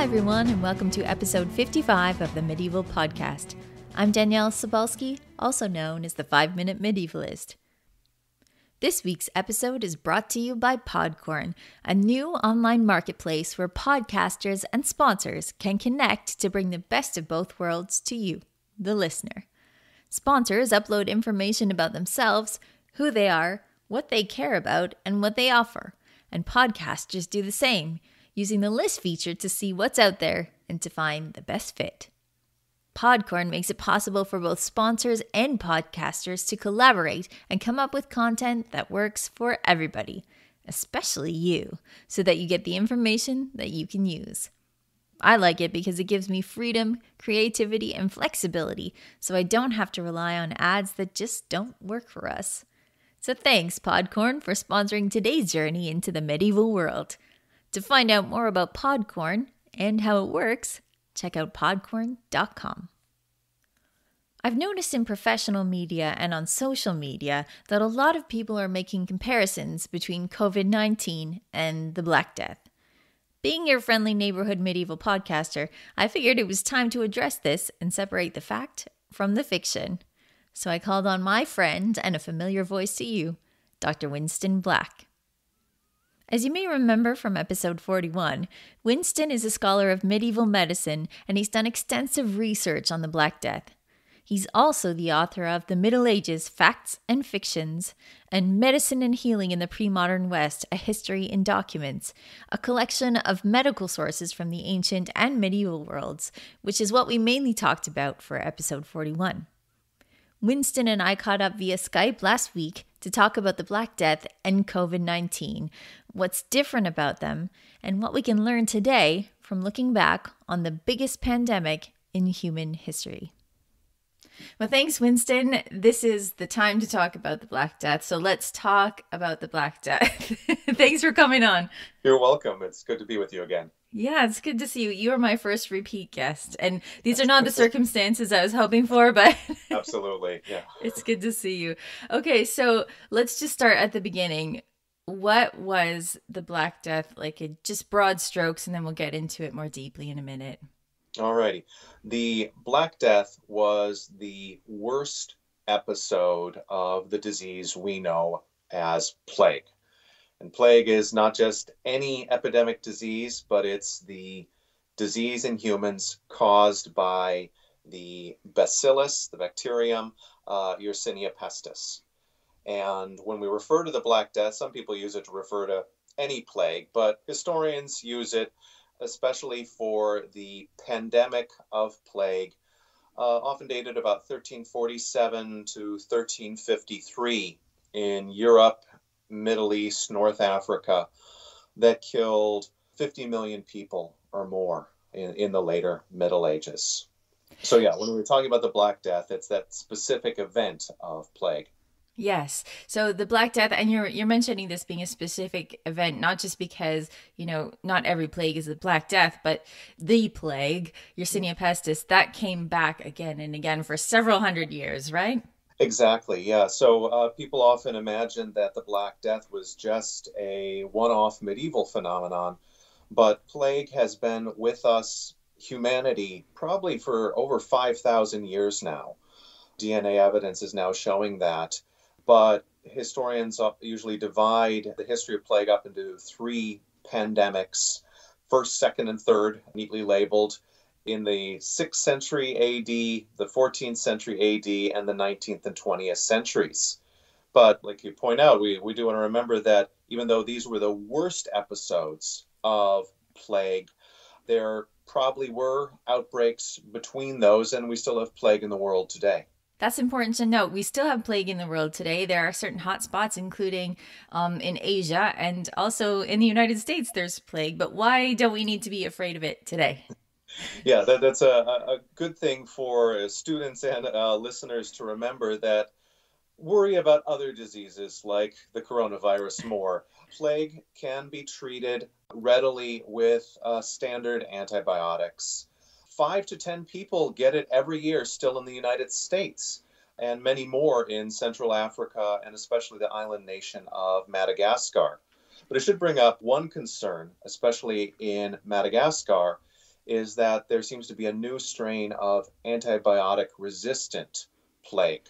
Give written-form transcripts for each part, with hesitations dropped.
Hi everyone, and welcome to episode 55 of the Medieval Podcast. I'm Danièle Sobalski, also known as the 5-Minute Medievalist. This week's episode is brought to you by Podcorn, a new online marketplace where podcasters and sponsors can connect to bring the best of both worlds to you, the listener. Sponsors upload information about themselves, who they are, what they care about, and what they offer. And podcasters do the same, using the list feature to see what's out there and to find the best fit. Podcorn makes it possible for both sponsors and podcasters to collaborate and come up with content that works for everybody, especially you, so that you get the information that you can use. I like it because it gives me freedom, creativity, and flexibility, so I don't have to rely on ads that just don't work for us. So thanks, Podcorn, for sponsoring today's journey into the medieval world. To find out more about Podcorn and how it works, check out podcorn.com. I've noticed in professional media and on social media that a lot of people are making comparisons between COVID-19 and the Black Death. Being your friendly neighborhood medieval podcaster, I figured it was time to address this and separate the fact from the fiction. So I called on my friend and a familiar voice to you, Dr. Winston Black. As you may remember from episode 41, Winston is a scholar of medieval medicine and he's done extensive research on the Black Death. He's also the author of The Middle Ages, Facts and Fictions, and Medicine and Healing in the Pre-Modern West, A History in Documents, a collection of medical sources from the ancient and medieval worlds, which is what we mainly talked about for episode 41. Winston and I caught up via Skype last week to talk about the Black Death and COVID-19, what's different about them, and what we can learn today from looking back on the biggest pandemic in human history. Well, thanks, Winston. This is the time to talk about the Black Death, so let's talk about the Black Death. Thanks for coming on. You're welcome. It's good to be with you again. Yeah, it's good to see you. You are my first repeat guest, and these are not the circumstances I was hoping for, but Absolutely, yeah. It's good to see you. Okay, so let's just start at the beginning. What was the Black Death like? Just broad strokes, and then we'll get into it more deeply in a minute. Alrighty. The Black Death was the worst episode of the disease we know as plague. And plague is not just any epidemic disease, but it's the disease in humans caused by the bacillus, the bacterium, Yersinia pestis. And when we refer to the Black Death, some people use it to refer to any plague, but historians use it especially for the pandemic of plague, often dated about 1347 to 1353 in Europe, Middle East, North Africa, that killed 50 million people or more in the later Middle Ages. So yeah, when we're talking about the Black Death, it's that specific event of plague. Yes. So the Black Death, and you're mentioning this being a specific event, not just because, not every plague is the Black Death, but the plague, Yersinia pestis, that came back again and again for several hundred years, right? Exactly, yeah. So people often imagine that the Black Death was just a one-off medieval phenomenon, but plague has been with us, humanity, probably for over 5,000 years now. DNA evidence is now showing that. But historians usually divide the history of plague up into three pandemics, first, second, and third, neatly labeled, in the 6th century AD, the 14th century AD, and the 19th and 20th centuries. But like you point out, we do want to remember that even though these were the worst episodes of plague, there probably were outbreaks between those, and we still have plague in the world today. That's important to note. We still have plague in the world today. There are certain hotspots, including in Asia and also in the United States, there's plague. But why don't we need to be afraid of it today? Yeah, that's a good thing for students and listeners to remember, that worry about other diseases like the coronavirus more. Plague can be treated readily with standard antibiotics. 5 to 10 people get it every year still in the United States, and many more in Central Africa and especially the island nation of Madagascar. But I should bring up one concern, especially in Madagascar, is that there seems to be a new strain of antibiotic resistant plague.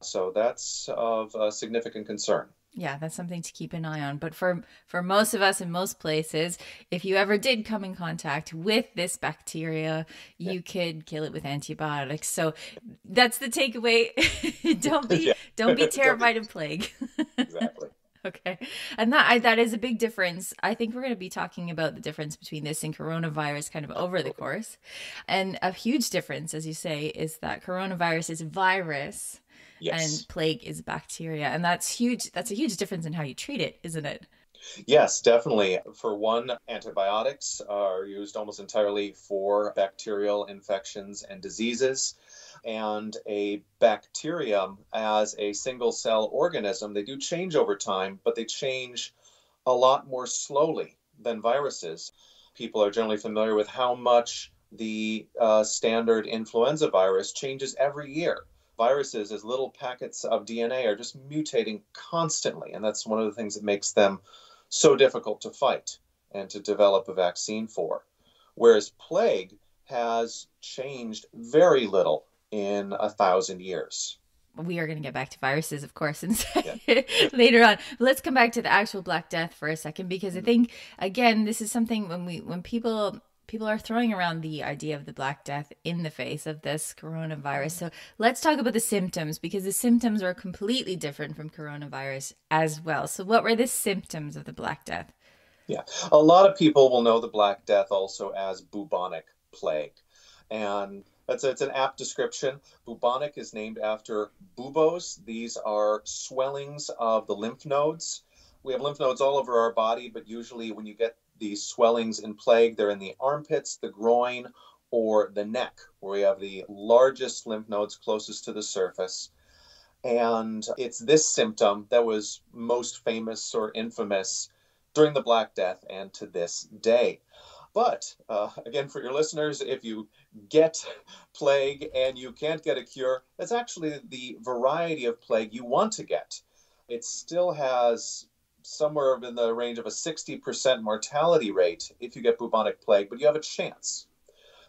So that's of significant concern. Yeah, that's something to keep an eye on. But for most of us in most places, if you ever did come in contact with this bacteria, you could kill it with antibiotics. So that's the takeaway. Yeah. Don't be Don't be- terrified of plague. exactly. Okay. And that is a big difference. I think we're going to be talking about the difference between this and coronavirus kind of over the course. And a huge difference, as you say, is that coronavirus is virus Yes. and plague is bacteria. And that's huge. That's a huge difference in how you treat it, isn't it? Yes, definitely. For one, antibiotics are used almost entirely for bacterial infections and diseases. And a bacterium, as a single cell organism, they do change over time, but they change a lot more slowly than viruses. People are generally familiar with how much the standard influenza virus changes every year. Viruses, as little packets of DNA, are just mutating constantly, and that's one of the things that makes them so difficult to fight and to develop a vaccine for. Whereas plague has changed very little in 1,000 years. We are going to get back to viruses, of course, and Yeah. later on. But let's come back to the actual Black Death for a second, because I think, again, this is something when people are throwing around the idea of the Black Death in the face of this coronavirus. So let's talk about the symptoms, because the symptoms are completely different from coronavirus as well. So what were the symptoms of the Black Death? Yeah, a lot of people will know the Black Death also as bubonic plague. And it's an apt description. Bubonic is named after buboes. These are swellings of the lymph nodes. We have lymph nodes all over our body, but usually when you get these swellings in plague, they're in the armpits, the groin, or the neck, where we have the largest lymph nodes closest to the surface. And it's this symptom that was most famous or infamous during the Black Death and to this day. But again, for your listeners, if you get plague and you can't get a cure, that's actually the variety of plague you want to get. It still has somewhere in the range of a 60% mortality rate if you get bubonic plague, but you have a chance.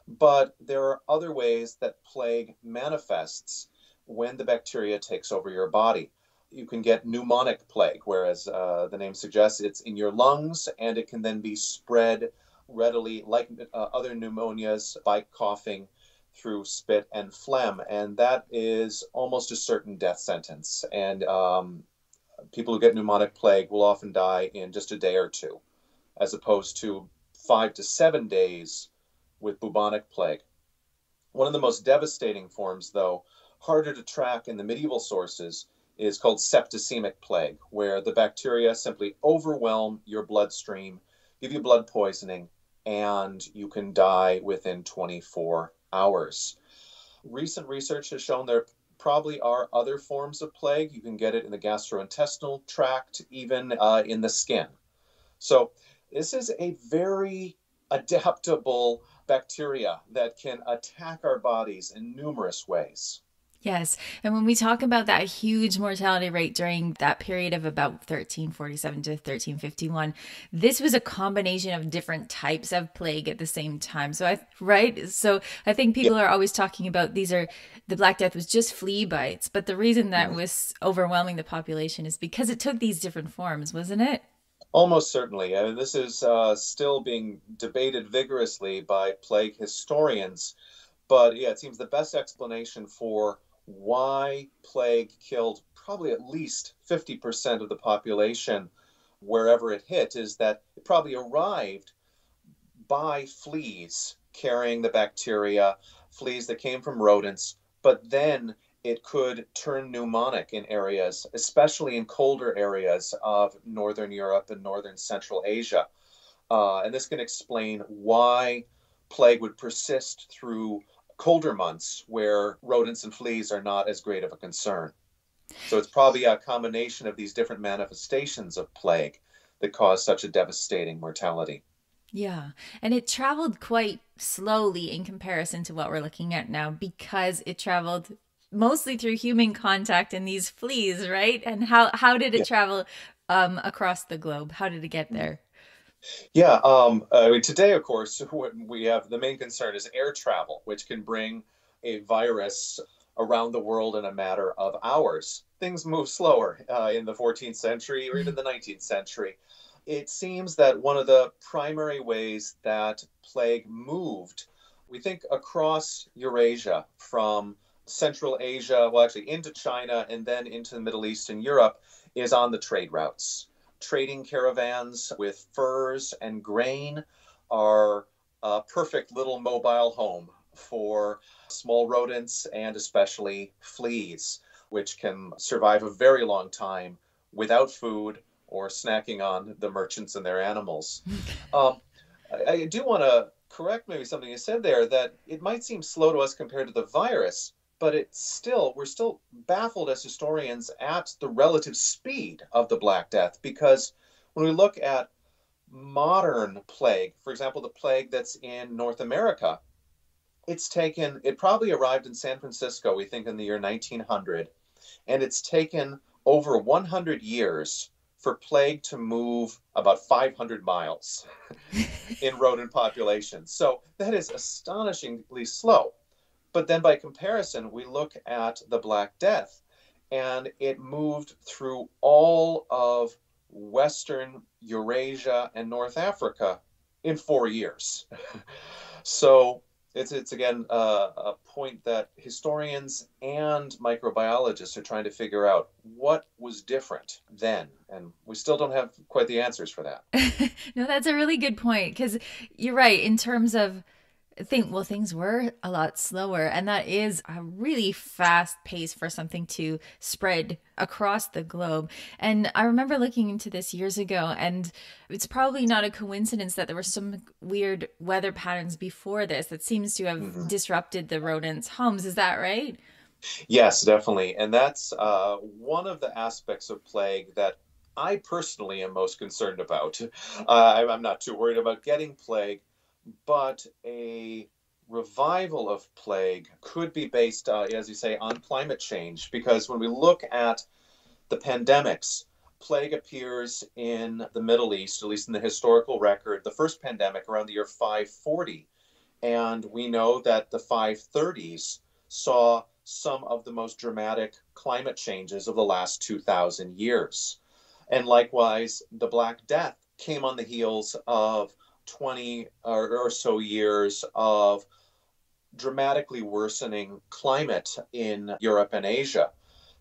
But there are other ways that plague manifests when the bacteria takes over your body. You can get pneumonic plague, whereas the name suggests it's in your lungs, and it can then be spread readily, like other pneumonias, by coughing through spit and phlegm. And that is almost a certain death sentence. And people who get pneumonic plague will often die in just a day or two, as opposed to 5 to 7 days with bubonic plague. One of the most devastating forms, though, harder to track in the medieval sources, is called septicemic plague, where the bacteria simply overwhelm your bloodstream, give you blood poisoning, and you can die within 24 hours. Recent research has shown there probably are other forms of plague. You can get it in the gastrointestinal tract, even in the skin. So this is a very adaptable bacteria that can attack our bodies in numerous ways. Yes. And when we talk about that huge mortality rate during that period of about 1347 to 1351, this was a combination of different types of plague at the same time. So I think people are always talking about the Black Death was just flea bites, but the reason that was overwhelming the population is because it took these different forms, wasn't it? Almost certainly. This is still being debated vigorously by plague historians. But yeah, it seems the best explanation for why plague killed probably at least 50% of the population wherever it hit is that it probably arrived by fleas carrying the bacteria, fleas that came from rodents, but then it could turn pneumonic in areas, especially in colder areas of Northern Europe and Northern Central Asia. And this can explain why plague would persist through colder months where rodents and fleas are not as great of a concern. So it's probably a combination of these different manifestations of plague that cause such a devastating mortality. Yeah. And it traveled quite slowly in comparison to what we're looking at now, because it traveled mostly through human contact in these fleas, right? And how did it travel across the globe? How did it get there? Yeah, today, of course, we have the main concern is air travel, which can bring a virus around the world in a matter of hours. Things move slower in the 14th century or even the 19th century. It seems that one of the primary ways that plague moved, we think across Eurasia from Central Asia, well, actually into China and then into the Middle East and Europe, is on the trade routes. Trading caravans with furs and grain are a perfect little mobile home for small rodents and especially fleas, which can survive a very long time without food or snacking on the merchants and their animals. Um, I do want to correct maybe something you said there that it might seem slow to us compared to the virus, but we're still baffled as historians at the relative speed of the Black Death because when we look at modern plague, for example, the plague that's in North America, it probably arrived in San Francisco, we think in the year 1900, and it's taken over 100 years for plague to move about 500 miles in rodent populations. So that is astonishingly slow. But then by comparison, we look at the Black Death, and it moved through all of Western Eurasia and North Africa in 4 years. So it's again a point that historians and microbiologists are trying to figure out what was different then, and we still don't have quite the answers for that. No, that's a really good point because you're right in terms of things were a lot slower, and that is a really fast pace for something to spread across the globe. And I remember looking into this years ago, and it's probably not a coincidence that there were some weird weather patterns before this that seems to have disrupted the rodents' homes. Is that right? Yes, definitely. And that's one of the aspects of plague that I personally am most concerned about. I'm not too worried about getting plague, but a revival of plague could be based, as you say, on climate change. Because when we look at the pandemics, plague appears in the Middle East, at least in the historical record, the first pandemic around the year 540. And we know that the 530s saw some of the most dramatic climate changes of the last 2,000 years. And likewise, the Black Death came on the heels of 20 or so years of dramatically worsening climate in Europe and Asia.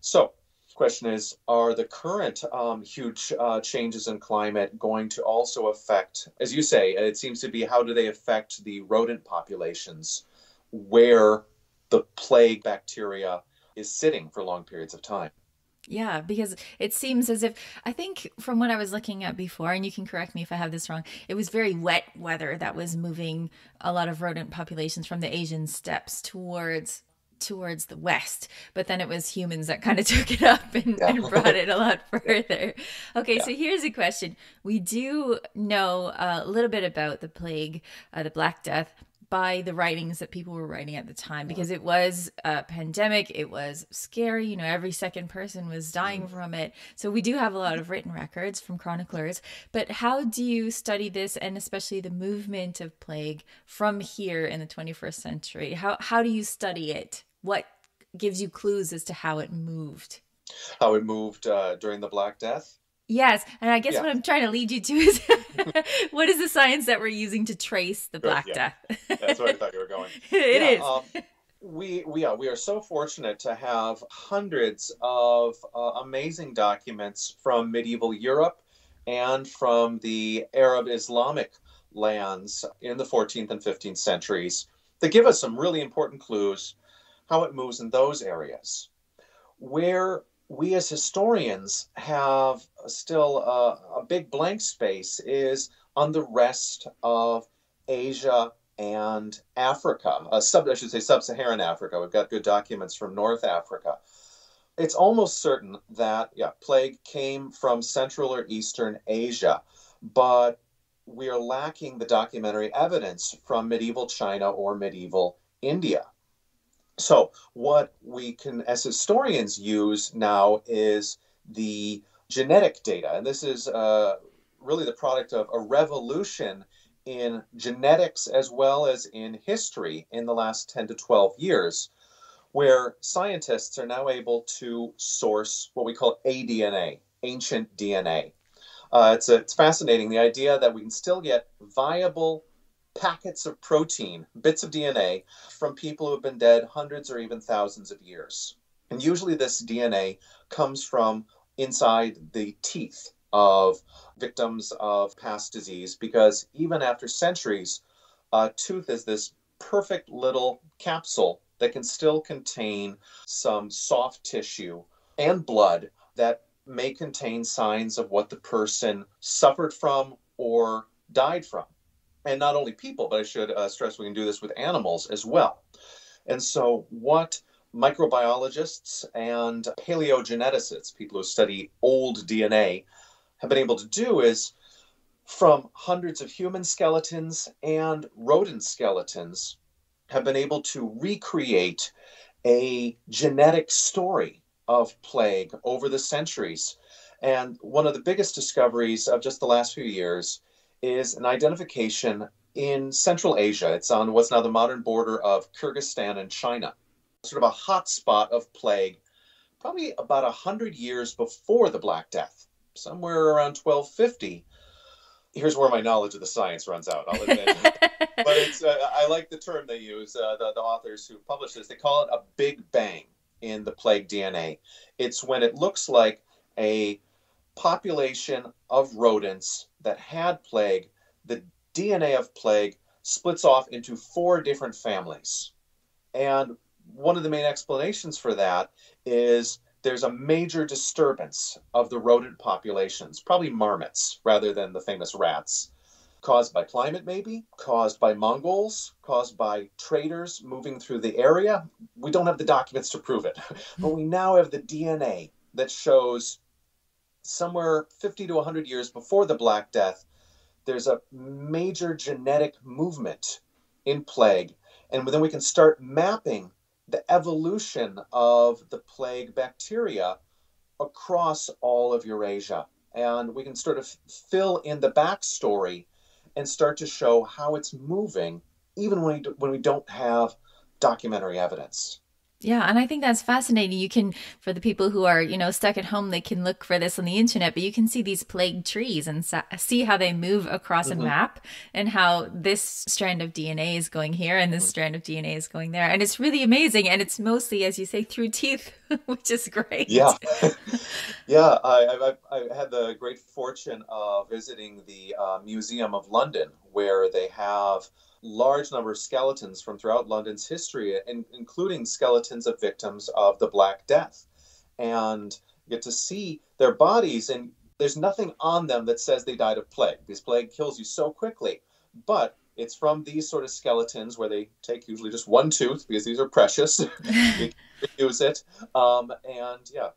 So, the question is, are the current huge changes in climate going to also affect, as you say, it seems to be, how do they affect the rodent populations where the plague bacteria is sitting for long periods of time? Yeah, because it seems as if, I think from what I was looking at before, and you can correct me if I have this wrong, it was very wet weather that was moving a lot of rodent populations from the Asian steppes towards the west, but then it was humans that kind of took it up Yeah. and brought it a lot further. Okay, Yeah. so here's a question. We do know a little bit about the plague, the Black Death, by the writings that people were writing at the time, because it was a pandemic. It was scary. You know, every second person was dying from it. So we do have a lot of written records from chroniclers. But how do you study this, and especially the movement of plague from here in the 21st century? How do you study it? What gives you clues as to how it moved? How it moved during the Black Death? Yes, and I guess Yeah. what I'm trying to lead you to is what is the science that we're using to trace the Good. Black Yeah. Death? That's where I thought you were going. It Yeah. is. We are so fortunate to have hundreds of amazing documents from medieval Europe and from the Arab Islamic lands in the 14th and 15th centuries that give us some really important clues how it moves in those areas. Where we as historians have still a big blank space is on the rest of Asia and Africa, I should say sub-Saharan Africa. We've got good documents from North Africa. It's almost certain that, yeah, plague came from Central or Eastern Asia, but we are lacking the documentary evidence from medieval China or medieval India. So, what we can, as historians, use now is the genetic data. And this is really the product of a revolution in genetics as well as in history in the last 10 to 12 years, where scientists are now able to source what we call aDNA, ancient DNA. It's fascinating, the idea that we can still get viable packets of protein, bits of DNA, from people who have been dead hundreds or even thousands of years. And usually this DNA comes from inside the teeth of victims of past disease, because even after centuries, a tooth is this perfect little capsule that can still contain some soft tissue and blood that may contain signs of what the person suffered from or died from. And not only people, but I should stress we can do this with animals as well. And so what microbiologists and paleogeneticists, people who study old DNA, have been able to do is, from hundreds of human skeletons and rodent skeletons, have been able to recreate a genetic story of plague over the centuries. And one of the biggest discoveries of just the last few years is an identification in Central Asia. It's on what's now the modern border of Kyrgyzstan and China, sort of a hot spot of plague, probably about 100 years before the Black Death, somewhere around 1250. Here's where my knowledge of the science runs out, I'll admit. But I like the term they use, the authors who publish this. They call it a big bang in the plague DNA. It's when it looks like a population of rodents that had plague, the DNA of plague splits off into 4 different families. And one of the main explanations for that is there's a major disturbance of the rodent populations, probably marmots rather than the famous rats, caused by climate maybe, caused by Mongols, caused by traders moving through the area. We don't have the documents to prove it, but we now have the DNA that shows somewhere 50 to 100 years before the Black Death, there's a major genetic movement in plague. And then we can start mapping the evolution of the plague bacteria across all of Eurasia. And we can sort of fill in the backstory and start to show how it's moving, even when we don't have documentary evidence. Yeah, and I think that's fascinating. You can, for the people who are, stuck at home, they can look for this on the internet, but you can see these plague trees and see how they move across a map, and how this strand of DNA is going here and this strand of DNA is going there. And it's really amazing. And it's mostly, as you say, through teeth, which is great. Yeah. Yeah, I had the great fortune of visiting the Museum of London, where they have large number of skeletons from throughout London's history, including skeletons of victims of the Black Death. And you get to see their bodies, and there's nothing on them that says they died of plague. This plague kills you so quickly. But it's from these sort of skeletons where they take usually just one tooth, because these are precious. You can use it, and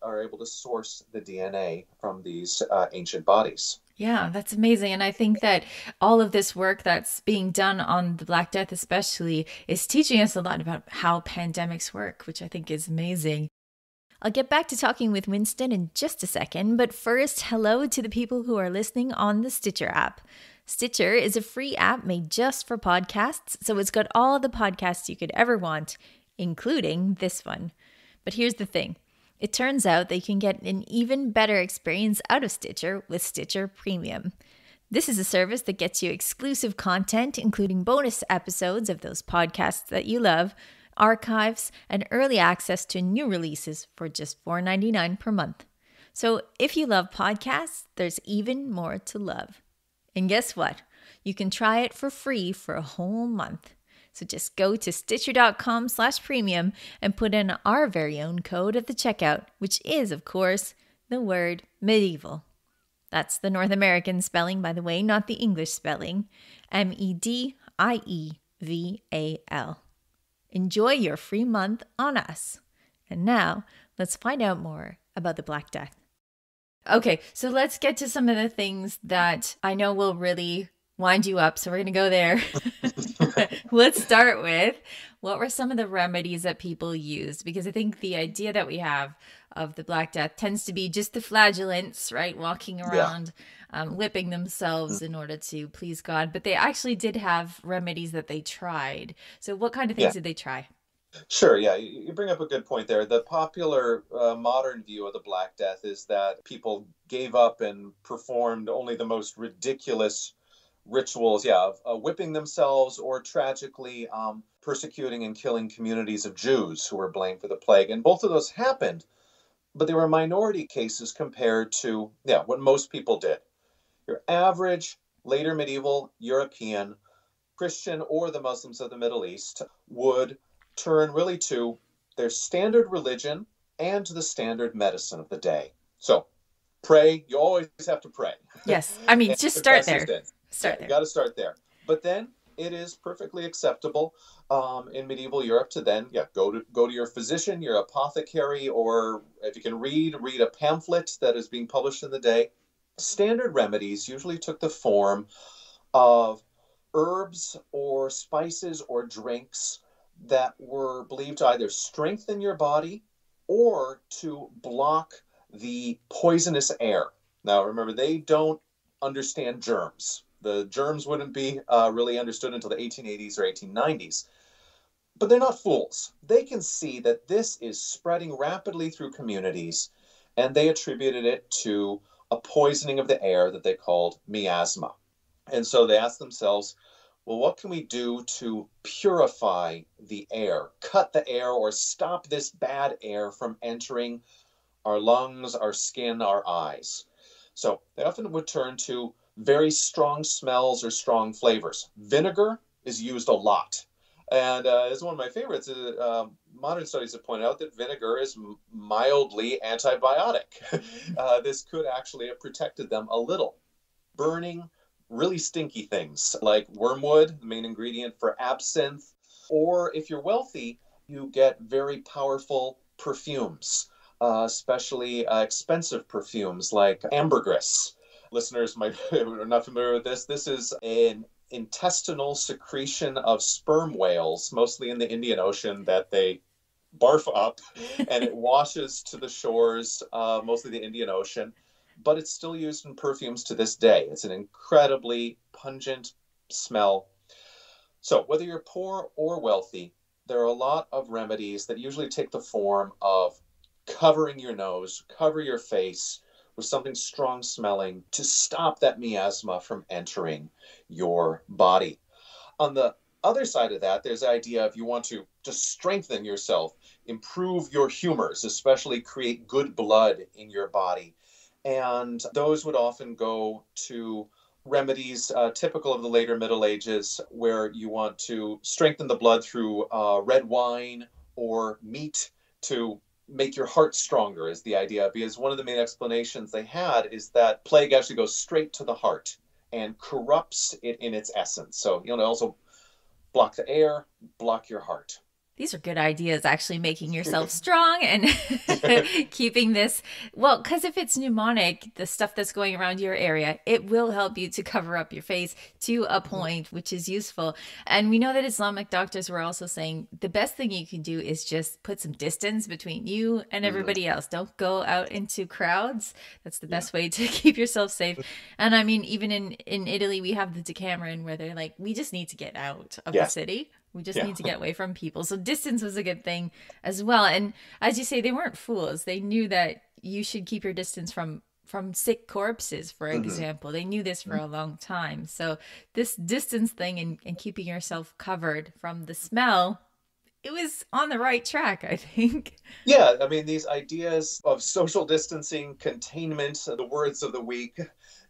are able to source the DNA from these ancient bodies. Yeah, that's amazing. And I think that all of this work that's being done on the Black Death especially is teaching us a lot about how pandemics work, which I think is amazing. I'll get back to talking with Winston in just a second, but first, hello to the people who are listening on the Stitcher app. Stitcher is a free app made just for podcasts, so it's got all the podcasts you could ever want, including this one. But here's the thing. It turns out that you can get an even better experience out of Stitcher with Stitcher Premium. This is a service that gets you exclusive content, including bonus episodes of those podcasts that you love, archives, and early access to new releases for just $4.99 per month. So if you love podcasts, there's even more to love. And guess what? You can try it for free for a whole month. So just go to Stitcher.com/premium and put in our very own code at the checkout, which is, of course, the word medieval. That's the North American spelling, by the way, not the English spelling. MEDIEVAL. Enjoy your free month on us. And now, let's find out more about the Black Death. Okay, so let's get to some of the things that I know will really wind you up. So we're going to go there. Let's start with, what were some of the remedies that people used? Because I think the idea that we have of the Black Death tends to be just the flagellants, right? Walking around whipping themselves in order to please God. But they actually did have remedies that they tried. So what kind of things did they try? Sure, yeah, you bring up a good point there. The popular modern view of the Black Death is that people gave up and performed only the most ridiculous rituals, of whipping themselves or tragically persecuting and killing communities of Jews who were blamed for the plague. And both of those happened, but they were minority cases compared to, what most people did. Your average later medieval European Christian or the Muslims of the Middle East would turn really to their standard religion and to the standard medicine of the day. So pray, you always have to pray. Yes, I mean, just start there. You got to start there. But then it is perfectly acceptable in medieval Europe to then go to your physician, your apothecary, or if you can read a pamphlet that is being published in the day. Standard remedies usually took the form of herbs or spices or drinks that were believed to either strengthen your body or to block the poisonous air. Now, remember, they don't understand germs. The germs wouldn't be really understood until the 1880s or 1890s. But they're not fools. They can see that this is spreading rapidly through communities, and they attributed it to a poisoning of the air that they called miasma. And so they asked themselves, well, what can we do to purify the air, cut the air, or stop this bad air from entering our lungs, our skin, our eyes? So they often would turn to very strong smells or strong flavors. Vinegar is used a lot. And it's one of my favorites. Modern studies have pointed out that vinegar is mildly antibiotic. This could actually have protected them a little. Burning really stinky things like wormwood, the main ingredient for absinthe, or if you're wealthy, you get very powerful perfumes, especially expensive perfumes like ambergris. Listeners might are not familiar with this. This is an intestinal secretion of sperm whales, mostly in the Indian Ocean, that they barf up, and it washes to the shores, mostly the Indian Ocean. But it's still used in perfumes to this day. It's an incredibly pungent smell. So whether you're poor or wealthy, there are a lot of remedies that usually take the form of covering your nose, cover your face with something strong smelling to stop that miasma from entering your body. On the other side of that, there's the idea if you want to just strengthen yourself, improve your humors, especially create good blood in your body. And those would often go to remedies typical of the later Middle Ages, where you want to strengthen the blood through red wine or meat to make your heart stronger, is the idea. Because one of the main explanations they had is that plague actually goes straight to the heart and corrupts it in its essence. So, also block the air, block your heart. These are good ideas, actually making yourself strong and keeping this, well, because if it's pneumonic, the stuff that's going around your area, it will help you to cover up your face to a point, which is useful. And we know that Islamic doctors were also saying the best thing you can do is just put some distance between you and everybody else. Don't go out into crowds. That's the best way to keep yourself safe. And I mean, even in Italy, we have the Decameron where they're like, we just need to get out of the city. We just need to get away from people. So distance was a good thing as well. And as you say, they weren't fools. They knew that you should keep your distance from sick corpses, for example. They knew this for a long time. So this distance thing and keeping yourself covered from the smell, it was on the right track, I think. Yeah, I mean, these ideas of social distancing, containment, the words of the week,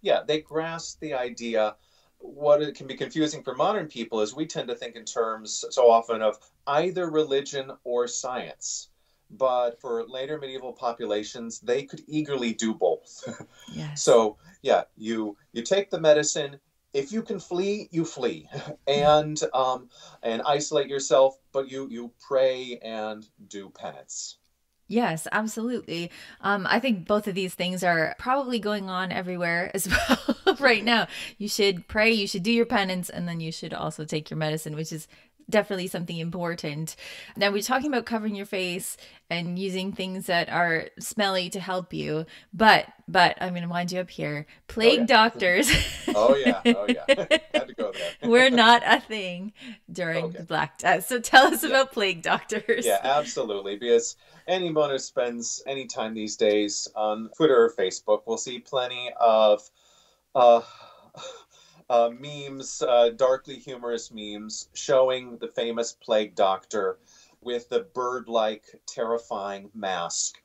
they grasp the idea. What it can be confusing for modern people is we tend to think in terms so often of either religion or science. But for later medieval populations, they could eagerly do both. Yes. So, you take the medicine. If you can flee, you flee, and isolate yourself. But you pray and do penance. Yes, absolutely. I think both of these things are probably going on everywhere as well right now. You should pray, you should do your penance, and then you should also take your medicine, which is definitely something important. Now, we're talking about covering your face and using things that are smelly to help you. But I'm going to wind you up here. Oh Plague yeah. doctors. Oh yeah. Oh yeah. Had to go there. Were not a thing during Okay. the Black Death. So tell us Yeah. about plague doctors. Yeah, absolutely. Because anyone who spends any time these days on Twitter or Facebook will see plenty of uh, memes, darkly humorous memes showing the famous plague doctor with the bird-like, terrifying mask.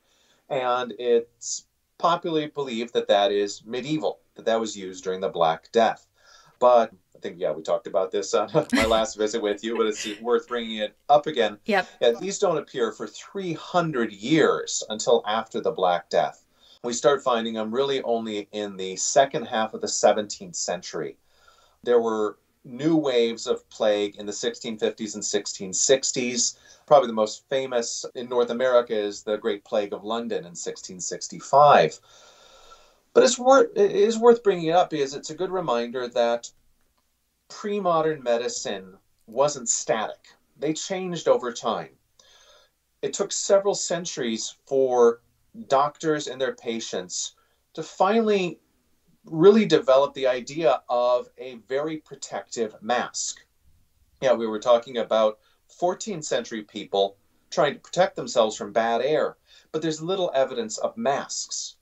And it's popularly believed that that is medieval, that that was used during the Black Death. But I think, yeah, we talked about this on my last visit with you, but it's worth bringing it up again. Yep. Yeah, these don't appear for 300 years until after the Black Death. We start finding them really only in the second half of the 17th century. There were new waves of plague in the 1650s and 1660s. Probably the most famous in North America is the Great Plague of London in 1665. But it is worth bringing it up because it's a good reminder that pre-modern medicine wasn't static. They changed over time. It took several centuries for doctors and their patients to finally really develop the idea of a very protective mask. Yeah, we were talking about 14th century people trying to protect themselves from bad air, but there's little evidence of masks.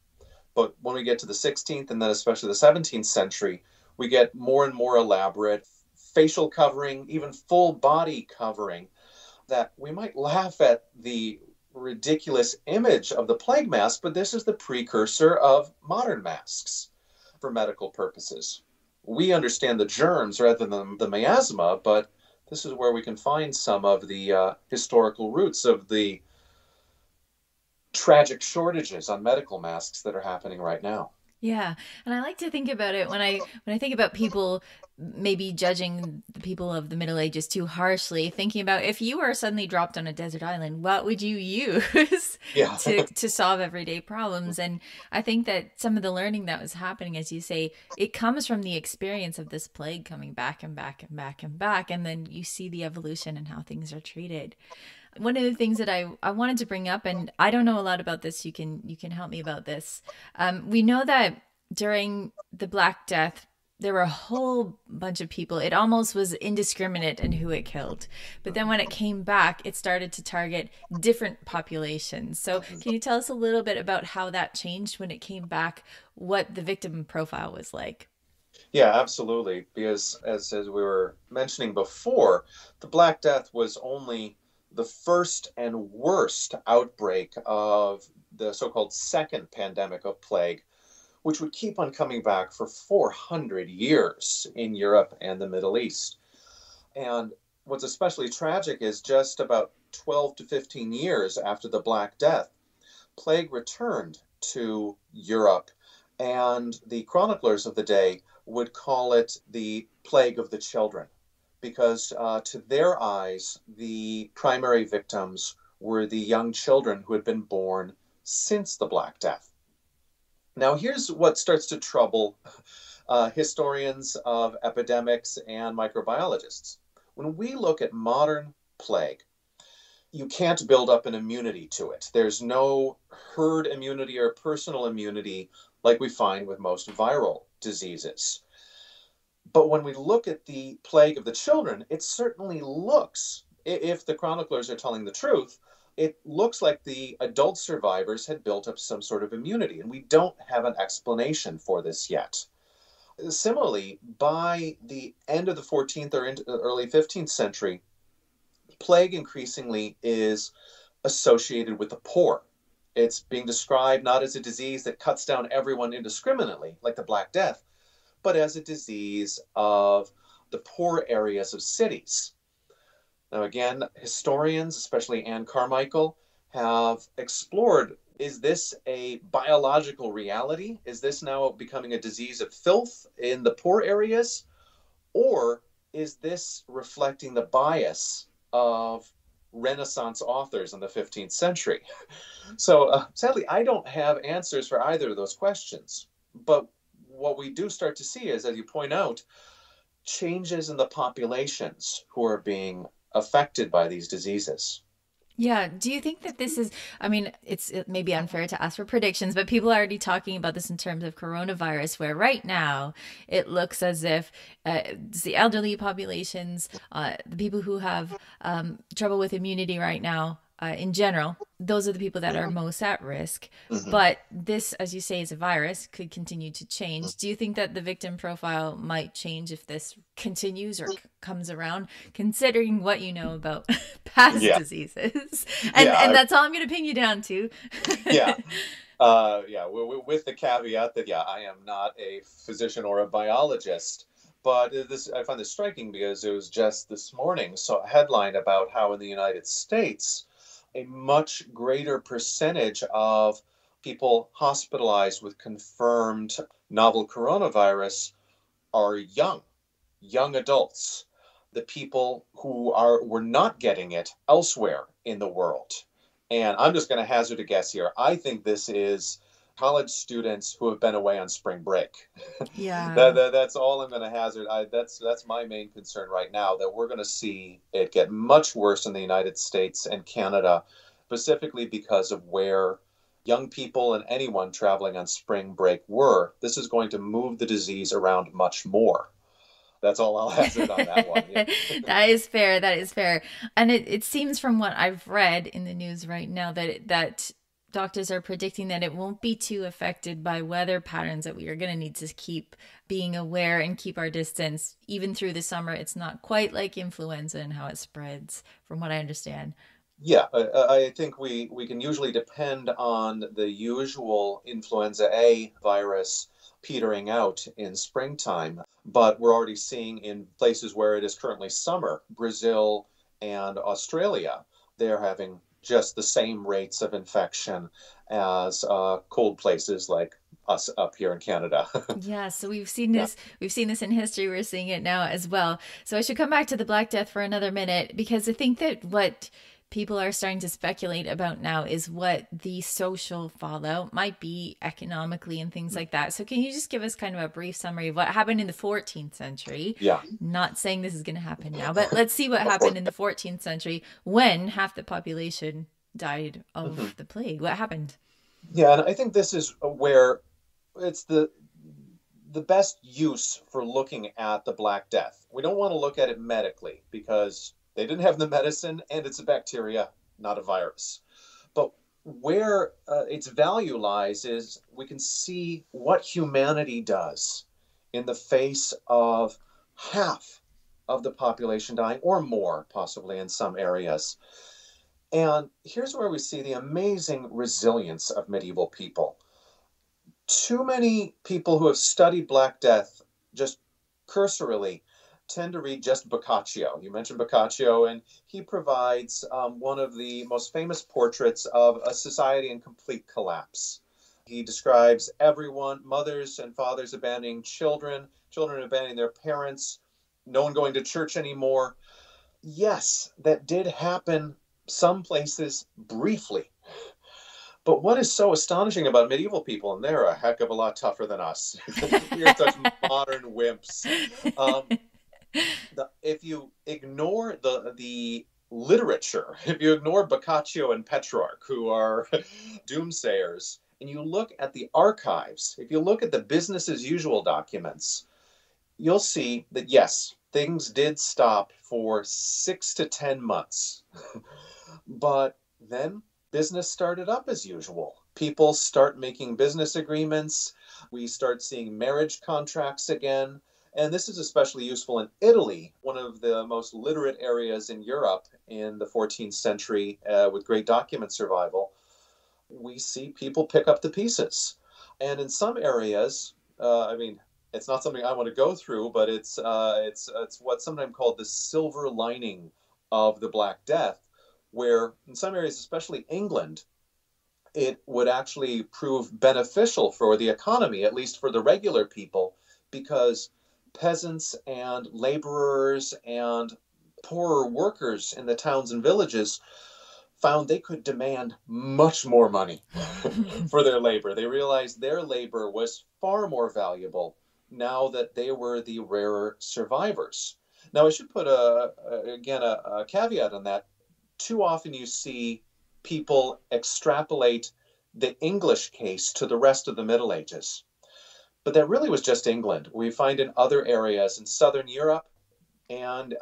But when we get to the 16th and then especially the 17th century, we get more and more elaborate facial covering, even full body covering, that we might laugh at the ridiculous image of the plague mask, but this is the precursor of modern masks for medical purposes. We understand the germs rather than the miasma, but this is where we can find some of the historical roots of the tragic shortages on medical masks that are happening right now. Yeah, and I like to think about it when I think about people maybe judging the people of the Middle Ages too harshly, thinking about if you were suddenly dropped on a desert island, what would you use Yeah. to solve everyday problems? And I think that some of the learning that was happening, as you say, it comes from the experience of this plague coming back and back and back and back, and then you see the evolution and how things are treated. One of the things that I wanted to bring up, and I don't know a lot about this, you can help me about this. We know that during the Black Death, there were a whole bunch of people. It almost was indiscriminate in who it killed. But then when it came back, it started to target different populations. So can you tell us a little bit about how that changed when it came back, what the victim profile was like? Yeah, absolutely. Because as we were mentioning before, the Black Death was only the first and worst outbreak of the so-called second pandemic of plague, which would keep on coming back for 400 years in Europe and the Middle East. And what's especially tragic is just about 12 to 15 years after the Black Death, plague returned to Europe, and the chroniclers of the day would call it the plague of the children, because to their eyes, the primary victims were the young children who had been born since the Black Death. Now, here's what starts to trouble historians of epidemics and microbiologists. When we look at modern plague, you can't build up an immunity to it. There's no herd immunity or personal immunity like we find with most viral diseases. But when we look at the plague of the children, it certainly looks, if the chroniclers are telling the truth, it looks like the adult survivors had built up some sort of immunity, and we don't have an explanation for this yet. Similarly, by the end of the 14th or into the early 15th century, plague increasingly is associated with the poor. It's being described not as a disease that cuts down everyone indiscriminately, like the Black Death, but as a disease of the poor areas of cities. Now, again, historians, especially Anne Carmichael, have explored, is this a biological reality? Is this now becoming a disease of filth in the poor areas? Or is this reflecting the bias of Renaissance authors in the 15th century? So sadly, I don't have answers for either of those questions. But what we do start to see is, as you point out, changes in the populations who are being affected by these diseases. Yeah. Do you think that this is, I mean, it may be unfair to ask for predictions, but people are already talking about this in terms of coronavirus, where right now it looks as if it's the elderly populations, the people who have trouble with immunity right now, in general, those are the people that are most at risk. Mhm. But this, as you say, is a virus, could continue to change. Do you think that the victim profile might change if this continues or comes around, considering what you know about past Yeah, diseases? And yeah, that's all I'm going to pin you down to. yeah. Yeah, with the caveat that, yeah, I am not a physician or a biologist, but this I find this striking because it was just this morning, saw a headline about how in the United States, a much greater percentage of people hospitalized with confirmed novel coronavirus are young adults, the people who were not getting it elsewhere in the world. And I'm just going to hazard a guess here. I think this is college students who have been away on spring break. Yeah. That's all I'm going to hazard. That's my main concern right now, that we're going to see it get much worse in the United States and Canada, specifically because of where young people and anyone traveling on spring break were. This is going to move the disease around much more. That's all I'll hazard on that one. Yeah. That is fair. That is fair. And it seems from what I've read in the news right now that doctors are predicting that it won't be too affected by weather patterns, that we are going to need to keep being aware and keep our distance even through the summer. It's not quite like influenza and how it spreads, from what I understand. Yeah, I think we can usually depend on the usual influenza A virus petering out in springtime, but we're already seeing in places where it is currently summer, Brazil and Australia, they're having just the same rates of infection as cold places like us up here in Canada. Yeah, so we've seen Yeah. this in history, we're seeing it now as well. So I should come back to the Black Death for another minute, because I think that what people are starting to speculate about now is what the social fallout might be economically and things like that. So can you just give us kind of a brief summary of what happened in the 14th century? Yeah, Not saying this is going to happen now, but let's see what of course. happened in the 14th century when half the population died Mhm. of the plague. What happened? Yeah, and I think this is where it's the best use for looking at the Black Death. We don't want to look at it medically because they didn't have the medicine and it's a bacteria, not a virus. But where its value lies is we can see what humanity does in the face of half of the population dying, or more, possibly in some areas. And here's where we see the amazing resilience of medieval people. Too many people who have studied Black Death just cursorily tend to read just Boccaccio. You mentioned Boccaccio, and he provides one of the most famous portraits of a society in complete collapse. He describes everyone, mothers and fathers abandoning children, children abandoning their parents, no one going to church anymore. Yes, that did happen some places briefly. But what is so astonishing about medieval people, and they're a heck of a lot tougher than us. We are such modern wimps. Um, if you ignore the literature, if you ignore Boccaccio and Petrarch, who are doomsayers, and you look at the archives, if you look at the business as usual documents, you'll see that yes, things did stop for 6 to 10 months. But then business started up as usual. People start making business agreements. We start seeing marriage contracts again. And this is especially useful in Italy, one of the most literate areas in Europe in the 14th century, with great document survival. We see people pick up the pieces. And in some areas, I mean, it's not something I want to go through, but it's what's sometimes called the silver lining of the Black Death, where in some areas, especially England, it would actually prove beneficial for the economy, at least for the regular people, because peasants and laborers and poorer workers in the towns and villages found they could demand much more money for their labor. They realized their labor was far more valuable now that they were the rarer survivors. Now, I should put a caveat on that. Too often you see people extrapolate the English case to the rest of the Middle Ages. But that really was just England. We find in other areas in Southern Europe and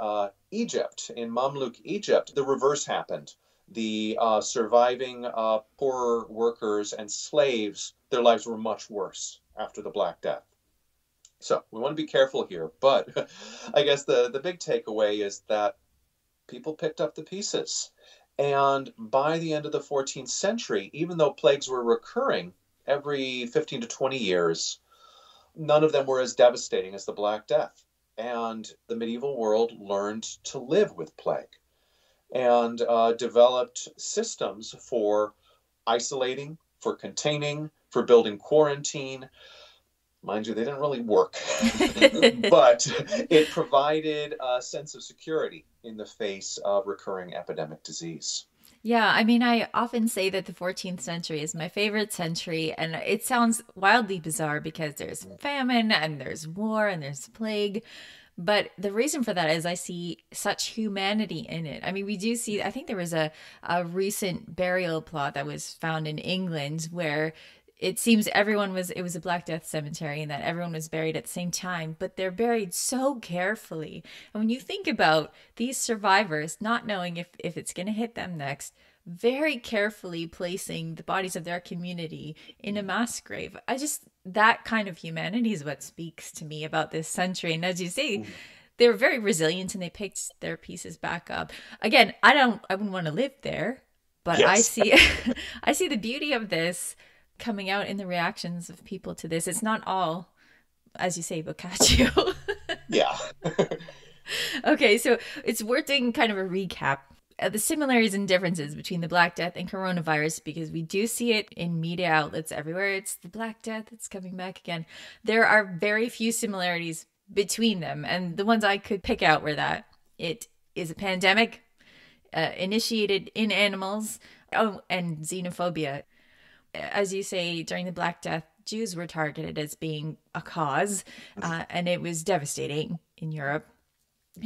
Egypt, in Mamluk Egypt, the reverse happened. The surviving poor workers and slaves, their lives were much worse after the Black Death. So we want to be careful here. But I guess the big takeaway is that people picked up the pieces. And by the end of the 14th century, even though plagues were recurring every 15 to 20 years, none of them were as devastating as the Black Death. And the medieval world learned to live with plague and developed systems for isolating, for containing, for building quarantine. Mind you, they didn't really work, but it provided a sense of security in the face of recurring epidemic disease. Yeah, I mean, I often say that the 14th century is my favorite century, and it sounds wildly bizarre because there's famine and there's war and there's plague. But the reason for that is I see such humanity in it. I mean, we do see, I think there was a recent burial plot that was found in England where it seems it was a Black Death cemetery and that everyone was buried at the same time, but they're buried so carefully. And when you think about these survivors not knowing if it's going to hit them next, very carefully placing the bodies of their community in a mass grave. That kind of humanity is what speaks to me about this century. And as you say, they were very resilient and they picked their pieces back up. Again, I wouldn't want to live there, but yes. I see the beauty of this coming out in the reactions of people to this. It's not all, as you say, Boccaccio. Yeah. Okay, so it's worth doing kind of a recap. The similarities and differences between the Black Death and coronavirus, because we do see it in media outlets everywhere. It's the Black Death, it's coming back again. There are very few similarities between them. And the ones I could pick out were that it is a pandemic initiated in animals. Oh, and xenophobia. As you say, during the Black Death, Jews were targeted as being a cause, and it was devastating in Europe.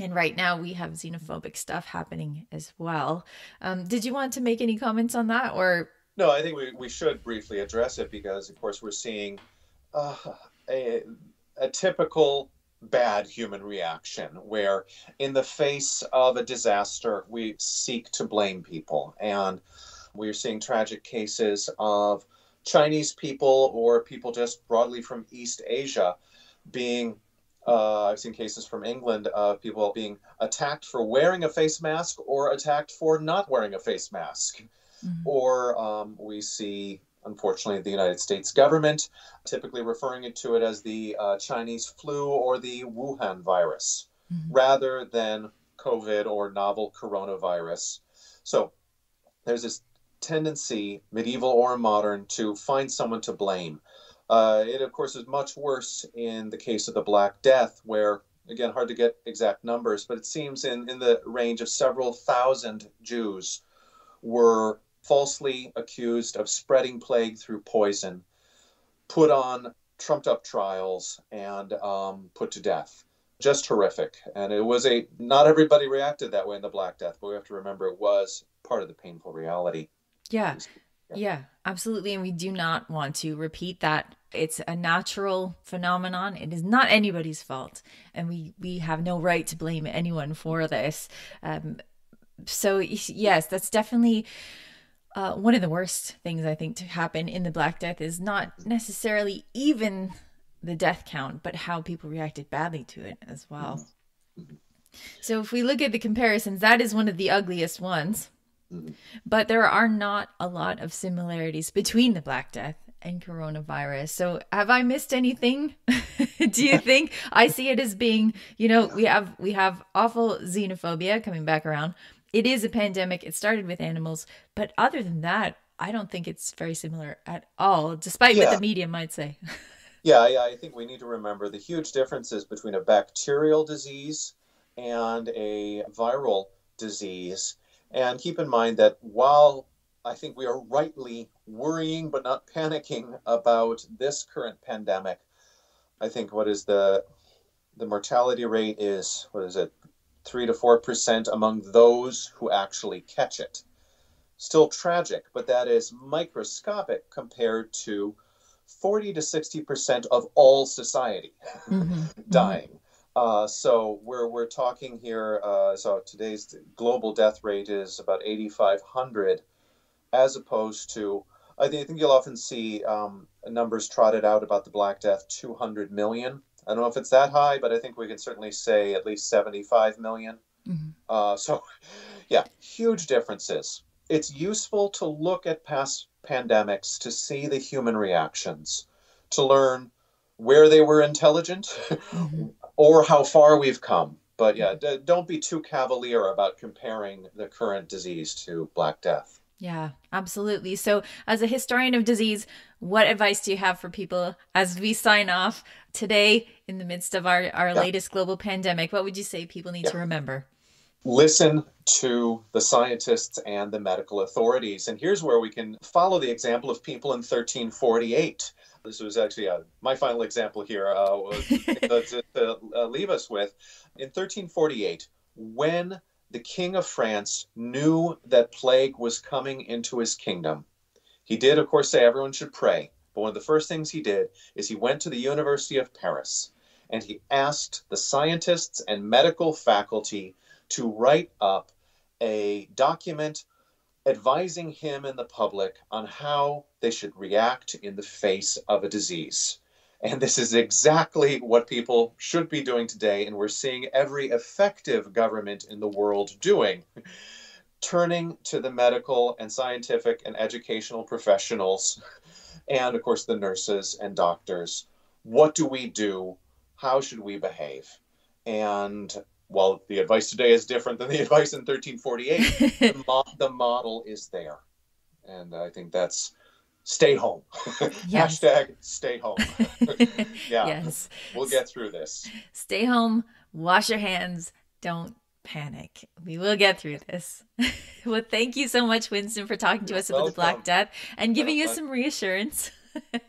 And right now we have xenophobic stuff happening as well. Did you want to make any comments on that, or? No, I think we should briefly address it because, of course, we're seeing a typical bad human reaction where in the face of a disaster, we seek to blame people. And we're seeing tragic cases of Chinese people or people just broadly from East Asia being I've seen cases from England of people being attacked for wearing a face mask or attacked for not wearing a face mask. Mm-hmm. Or we see, unfortunately, the United States government typically referring to it as the Chinese flu or the Wuhan virus, rather than COVID or novel coronavirus. So there's this tendency, medieval or modern, to find someone to blame. It, of course, is much worse in the case of the Black Death, where, again, hard to get exact numbers, but it seems in the range of several thousand Jews were falsely accused of spreading plague through poison, put on trumped-up trials, and put to death. Just horrific. And it was not everybody reacted that way in the Black Death, but we have to remember it was part of the painful reality. Yeah, absolutely. And we do not want to repeat that. It's a natural phenomenon. It is not anybody's fault. And we have no right to blame anyone for this. So yes, that's definitely one of the worst things I think to happen in the Black Death is not necessarily even the death count, but how people reacted badly to it as well. So if we look at the comparisons, that is one of the ugliest ones. But there are not a lot of similarities between the Black Death and coronavirus. So have I missed anything? Do you think? I see it as being, we have awful xenophobia coming back around. It is a pandemic. It started with animals. But other than that, I don't think it's very similar at all, despite what the media might say. Yeah, I think we need to remember the huge differences between a bacterial disease and a viral disease. And keep in mind that while I think we are rightly worrying but not panicking about this current pandemic, I think what is the mortality rate is, 3 to 4% among those who actually catch it. Still tragic, but that is microscopic compared to 40 to 60% of all society dying. So we're talking here, so today's global death rate is about 8,500, as opposed to, I think you'll often see numbers trotted out about the Black Death, 200 million. I don't know if it's that high, but I think we can certainly say at least 75 million. So yeah, huge differences. It's useful to look at past pandemics to see the human reactions, to learn where they were intelligent or how far we've come. But yeah, don't be too cavalier about comparing the current disease to Black Death. Yeah, absolutely. So as a historian of disease, what advice do you have for people as we sign off today in the midst of our latest global pandemic? What would you say people need to remember? Listen to the scientists and the medical authorities. And here's where we can follow the example of people in 1348. This was actually my final example here to leave us with. In 1348, when the King of France knew that plague was coming into his kingdom, he did, of course, say everyone should pray. But one of the first things he did is he went to the University of Paris and he asked the scientists and medical faculty to write up a document advising him and the public on how they should react in the face of a disease. And this is exactly what people should be doing today, and we're seeing every effective government in the world doing, turning to the medical and scientific and educational professionals, and of course the nurses and doctors. What do we do? How should we behave? And while the advice today is different than the advice in 1348, the model is there. And I think that's stay home. Yes. Hashtag stay home. Yeah, yes. We'll get through this. Stay home, wash your hands, don't panic. We will get through this. Well, thank you so much, Winston, for talking to us about the Black Death and giving us some reassurance.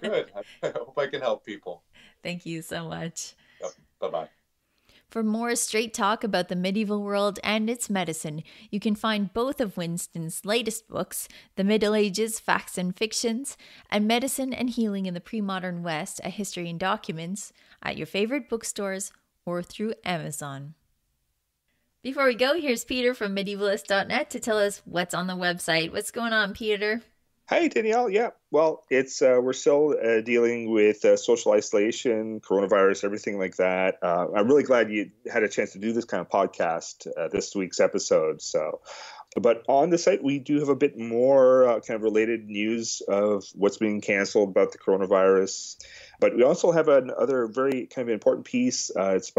Good. I hope I can help people. Thank you so much. Yep. Bye-bye. For more straight talk about the medieval world and its medicine, you can find both of Winston's latest books, The Middle Ages, Facts and Fictions, and Medicine and Healing in the Pre-Modern West, A History in Documents, at your favorite bookstores or through Amazon. Before we go, here's Peter from medievalist.net to tell us what's on the website. What's going on, Peter? Hi, Danièle. Yeah, well, it's we're still dealing with social isolation, coronavirus, everything like that. I'm really glad you had a chance to do this kind of podcast this week's episode. So, but on the site, we do have a bit more kind of related news of what's being canceled about the coronavirus. But we also have another very kind of important piece. It's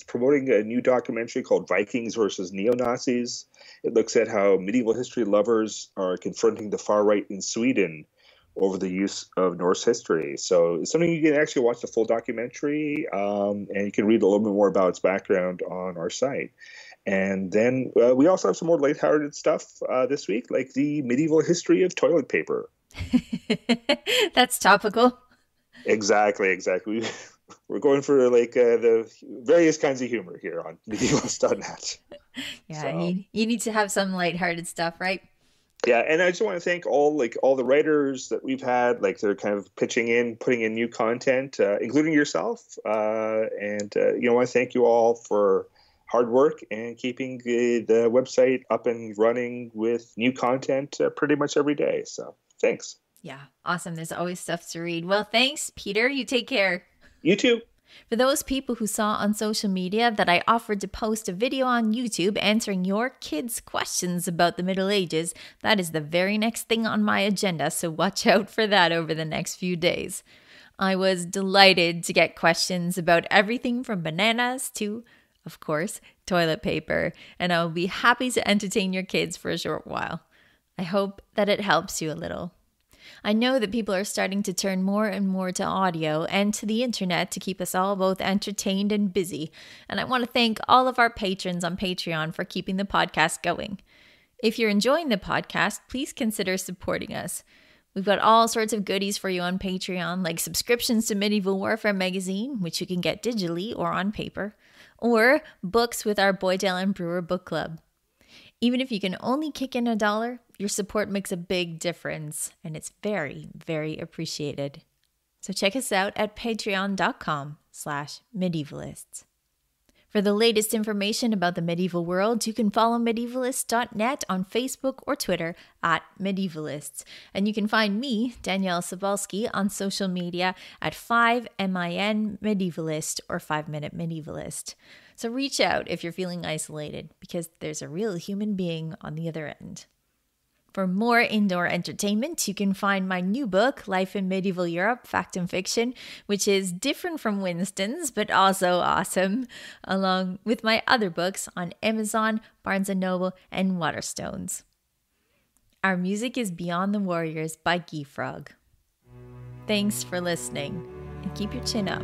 promoting a new documentary called Vikings versus Neo-Nazis. It looks at how medieval history lovers are confronting the far right in Sweden over the use of Norse history. So it's something you can actually watch the full documentary, and you can read a little bit more about its background on our site. And then we also have some more lighthearted stuff this week, like the medieval history of toilet paper. That's topical. Exactly. We're going for like the various kinds of humor here on medievalist.net. Yeah, so, you need to have some lighthearted stuff, right? Yeah, and I just want to thank all the writers that we've had, like they're kind of pitching in, putting in new content, including yourself. And I want to thank you all for hard work and keeping the website up and running with new content pretty much every day. So thanks. Yeah, awesome. There's always stuff to read. Well, thanks, Peter. You take care. You too. For those people who saw on social media that I offered to post a video on YouTube answering your kids' questions about the Middle Ages, that is the very next thing on my agenda, so watch out for that over the next few days. I was delighted to get questions about everything from bananas to, of course, toilet paper, and I will be happy to entertain your kids for a short while. I hope that it helps you a little. I know that people are starting to turn more and more to audio and to the internet to keep us all both entertained and busy. And I want to thank all of our patrons on Patreon for keeping the podcast going. If you're enjoying the podcast, please consider supporting us. We've got all sorts of goodies for you on Patreon, like subscriptions to Medieval Warfare magazine, which you can get digitally or on paper, or books with our Boydell and Brewer book club. Even if you can only kick in $1, your support makes a big difference, and it's very, very appreciated. So check us out at patreon.com/medievalists. For the latest information about the medieval world, you can follow medievalists.net on Facebook or Twitter @medievalists. And you can find me, Danièle Sobalski, on social media at 5MIN-medievalist or 5-minute medievalist. So reach out if you're feeling isolated, because there's a real human being on the other end. For more indoor entertainment, you can find my new book, Life in Medieval Europe, Fact and Fiction, which is different from Winston's, but also awesome, along with my other books on Amazon, Barnes & Noble, and Waterstones. Our music is Beyond the Warriors by Geefrog. Thanks for listening, and keep your chin up.